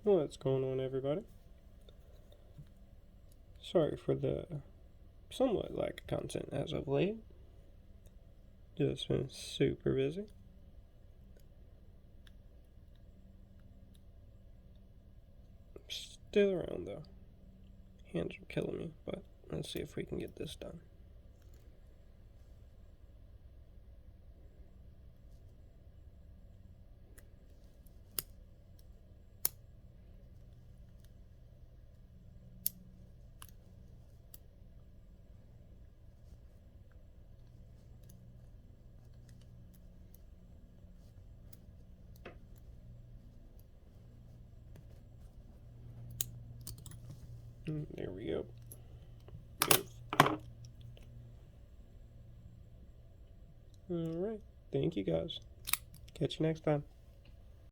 What's going on, everybody? Sorry for the somewhat lack of content as of late. Just been super busy. Still around though. Hands are killing me, but let's see if we can get this done. There we go. Alright, thank you guys. Catch you next time.